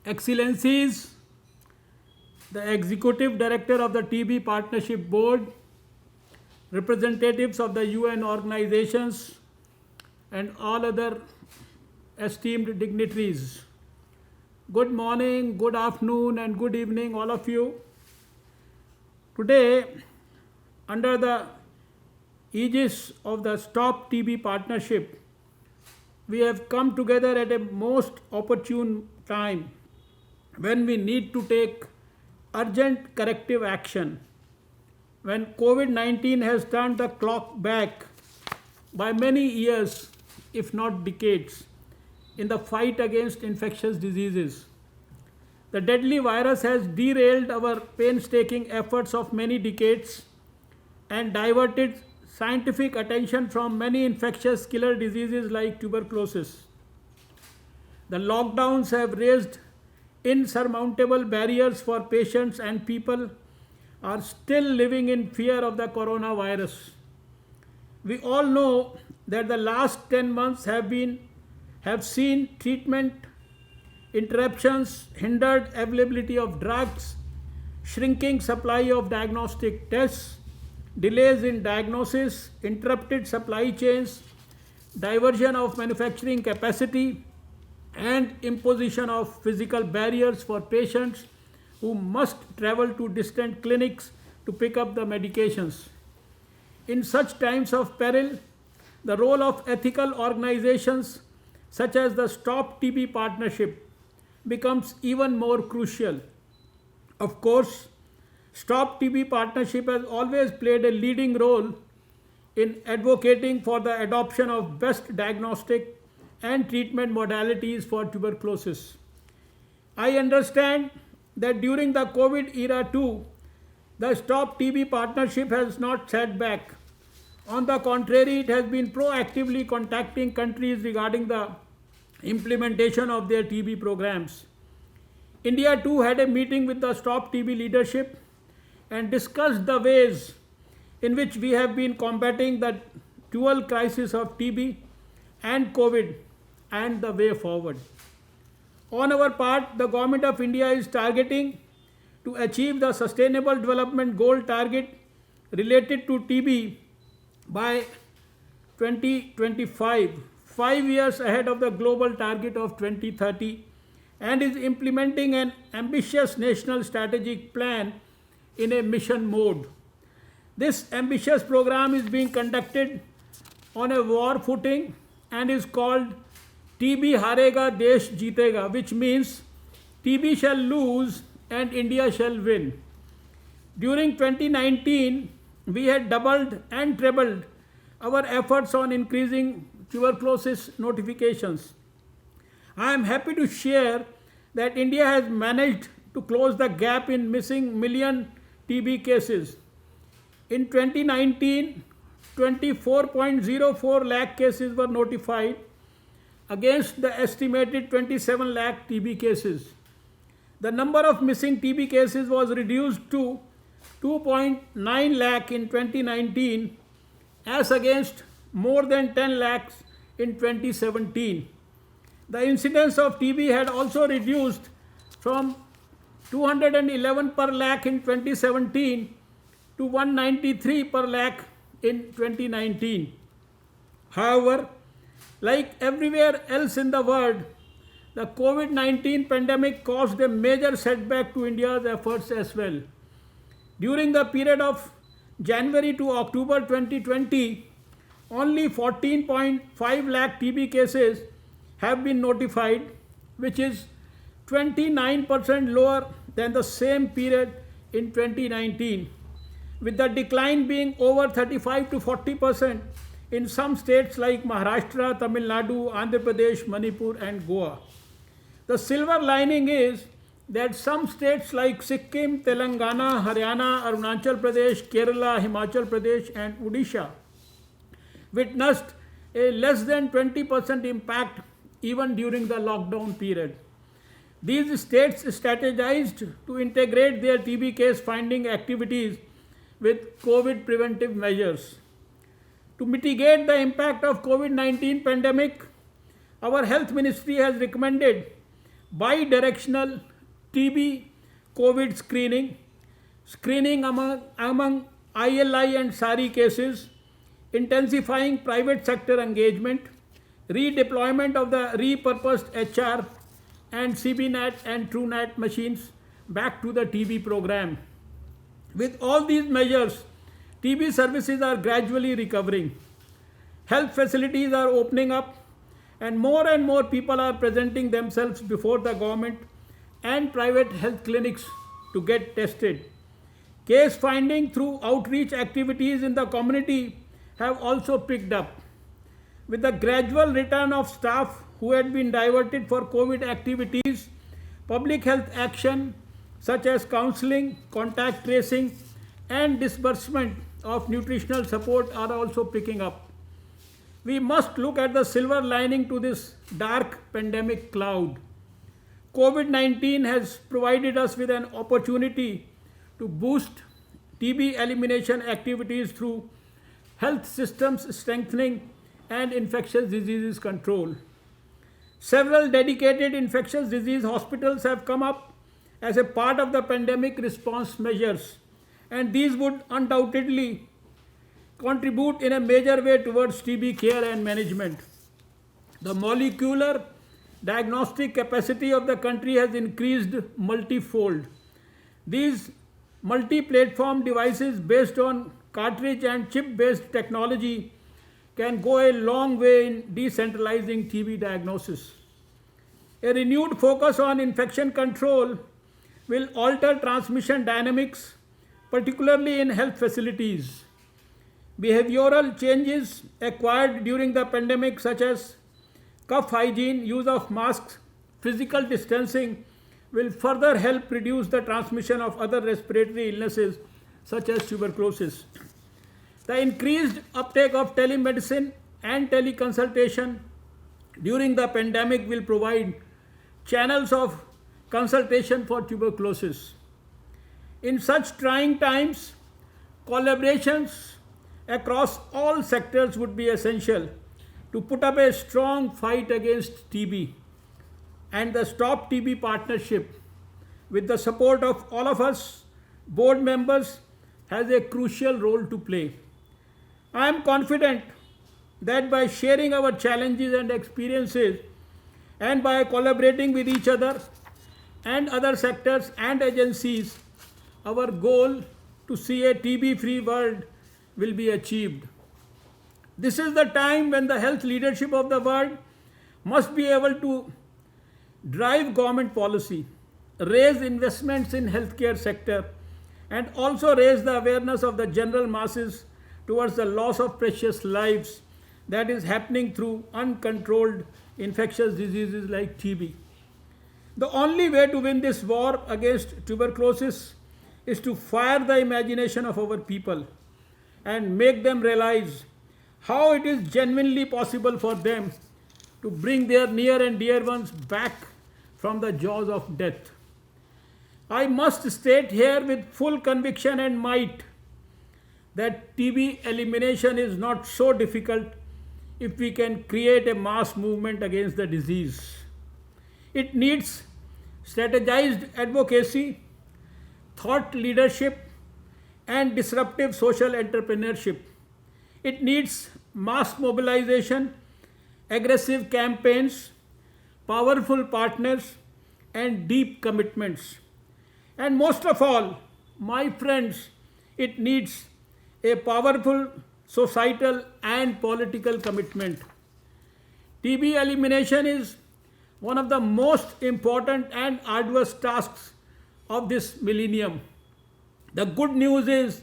Excellencies, the Executive Director of the TB Partnership Board, representatives of the UN organizations, and all other esteemed dignitaries. Good morning, good afternoon, and good evening, all of you. Today, under the aegis of the Stop TB Partnership, we have come together at a most opportune time when we need to take urgent corrective action. When COVID 19 has turned the clock back by many years, if not decades, in the fight against infectious diseases. The deadly virus has derailed our painstaking efforts of many decades and diverted scientific attention from many infectious killer diseases like tuberculosis. The lockdowns have raised insurmountable barriers for patients, and people are still living in fear of the coronavirus. We all know that the last 10 months have seen treatment interruptions, hindered availability of drugs, shrinking supply of diagnostic tests, delays in diagnosis, interrupted supply chains, diversion of manufacturing capacity, and imposition of physical barriers for patients who must travel to distant clinics to pick up the medications. In such times of peril, the role of ethical organizations such as the Stop TB Partnership becomes even more crucial. Of course, Stop TB Partnership has always played a leading role in advocating for the adoption of best diagnostic and treatment modalities for tuberculosis. I understand that during the COVID era too, the Stop TB Partnership has not sat back. On the contrary, it has been proactively contacting countries regarding the implementation of their TB programs. India too had a meeting with the Stop TB leadership and discussed the ways in which we have been combating the dual crisis of TB and COVID and the way forward. On our part, the Government of India is targeting to achieve the Sustainable Development Goal target related to TB by 2025, 5 years ahead of the global target of 2030, and is implementing an ambitious national strategic plan in a mission mode. This ambitious program is being conducted on a war footing and is called TB Harega Desh Jeetega, which means TB shall lose and India shall win. During 2019, we had doubled and trebled our efforts on increasing tuberculosis notifications. I am happy to share that India has managed to close the gap in missing million TB cases. In 2019, 24.04 lakh cases were notified against the estimated 27 lakh TB cases. The number of missing TB cases was reduced to 2.9 lakh in 2019 as against more than 10 lakhs in 2017. The incidence of TB had also reduced from 211 per lakh in 2017 to 193 per lakh in 2019. However, like everywhere else in the world, the COVID 19 pandemic caused a major setback to India's efforts as well. During the period of January to October 2020, only 14.5 lakh TB cases have been notified, which is 29% lower than the same period in 2019, with the decline being over 35 to 40% in some states like Maharashtra, Tamil Nadu, Andhra Pradesh, Manipur, and Goa. The silver lining is that some states like Sikkim, Telangana, Haryana, Arunachal Pradesh, Kerala, Himachal Pradesh, and Odisha witnessed a less than 20% impact even during the lockdown period. These states strategized to integrate their TB case finding activities with COVID preventive measures. To mitigate the impact of COVID-19 pandemic, our health ministry has recommended bi-directional TB COVID screening among ILI and SARI cases, intensifying private sector engagement, redeployment of the repurposed HR and CBNAT and TrueNAT machines back to the TB program. With all these measures, TB services are gradually recovering. Health facilities are opening up, and more people are presenting themselves before the government and private health clinics to get tested. Case finding through outreach activities in the community have also picked up. With the gradual return of staff who had been diverted for COVID activities, public health action such as counseling, contact tracing, and disbursement of nutritional support are also picking up. We must look at the silver lining to this dark pandemic cloud. COVID-19 has provided us with an opportunity to boost TB elimination activities through health systems strengthening and infectious diseases control. Several dedicated infectious disease hospitals have come up as a part of the pandemic response measures, and these would undoubtedly contribute in a major way towards TB care and management. The molecular diagnostic capacity of the country has increased multifold. These multi-platform devices based on cartridge and chip-based technology can go a long way in decentralizing TB diagnosis. A renewed focus on infection control will alter transmission dynamics, particularly in health facilities. Behavioral changes acquired during the pandemic, such as cough hygiene, use of masks, physical distancing, will further help reduce the transmission of other respiratory illnesses such as tuberculosis. The increased uptake of telemedicine and teleconsultation during the pandemic will provide channels of consultation for tuberculosis. In such trying times, collaborations across all sectors would be essential to put up a strong fight against TB, and the Stop TB partnership, with the support of all of us board members, has a crucial role to play. I am confident that by sharing our challenges and experiences and by collaborating with each other and other sectors and agencies, our goal to see a TB-free world will be achieved. This is the time when the health leadership of the world must be able to drive government policy, raise investments in healthcare sector, and also raise the awareness of the general masses towards the loss of precious lives that is happening through uncontrolled infectious diseases like TB. The only way to win this war against tuberculosis is to fire the imagination of our people and make them realize how it is genuinely possible for them to bring their near and dear ones back from the jaws of death. I must state here with full conviction and might that TB elimination is not so difficult if we can create a mass movement against the disease. It needs strategized advocacy, thought leadership, and disruptive social entrepreneurship. It needs mass mobilization, aggressive campaigns, powerful partners, and deep commitments. And most of all, my friends, it needs a powerful societal and political commitment. TB elimination is one of the most important and arduous tasks of this millennium. The good news is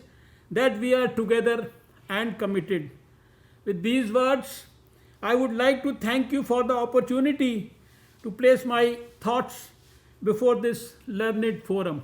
that we are together and committed. With these words, I would like to thank you for the opportunity to place my thoughts before this learned forum.